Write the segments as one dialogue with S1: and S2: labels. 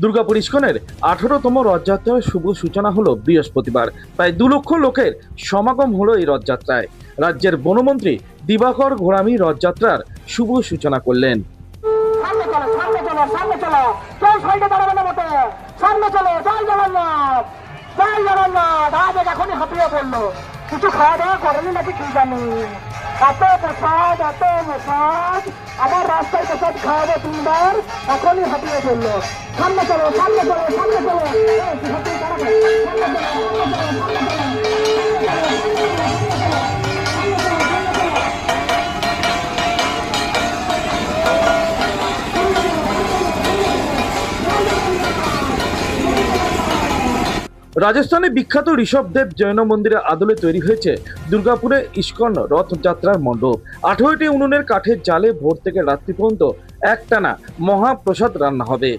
S1: দুর্গাপুর ইস্কনের 18তম রথযাত্রার শুভ সূচনা হলো বৃহস্পতিবার। প্রায় 2 লক্ষ লোকের সমাগম হলো এই রথযাত্রায়। রাজ্যের বনমন্ত্রী দিবাকর ঘোড়ামি রথযাত্রার শুভ সূচনা করলেন।
S2: সামনে চলো, সামনে চলো, সামনে চলো, কেউ সাইডে দাঁড়াবে না মতো, সামনে চলো, জয় জগন্নাথ, জয় জগন্নাথ। আজ এখনই হাঁপিয়ে পড়লো, কিছু খাওয়া দাওয়া করেনি নাকি কি জানি, এত প্রসাদ, এত প্রসাদ, আবার রাস্তায় প্রসাদ খাওয়াবো 3 বার, এখনই হাঁপিয়ে পড়লো। সামনে চলো, সামনে চলো, সামনে চলো, হাঁপিয়ে দাঁড়াবে, সামনে চলো, সামনে চলো,
S1: রাজস্থানে বিখ্যাত ঋষভদেব জৈন মন্দিরের আদলে তৈরি হয়েছে দুর্গাপুরে ইস্কন রথযাত্রার মণ্ডপ। 18টি উনুনের কাঠের জালে ভোর থেকে রাত্রি পর্যন্ত একটানা মহাপ্রসাদ রান্না হবে।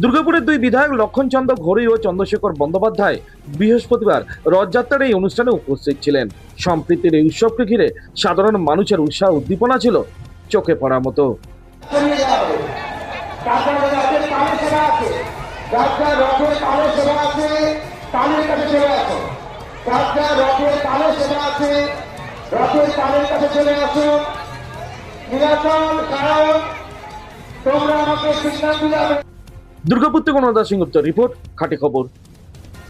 S1: দুর্গাপুরের 2 বিধায়ক লক্ষণচন্দ্র ঘোড়ই ও চন্দ্রশেখর বন্দ্যোপাধ্যায় বৃহস্পতিবার রথযাত্রার এই অনুষ্ঠানে উপস্থিত ছিলেন। সম্প্রীতির এই উৎসবকে ঘিরে সাধারণ মানুষের উৎসাহ উদ্দীপনা ছিল চোখে পড়ার মতো। দুর্গাপুর থেকে অনুরাধা সিংগুপ্ত রিপোর্ট, খাঁটি খবর।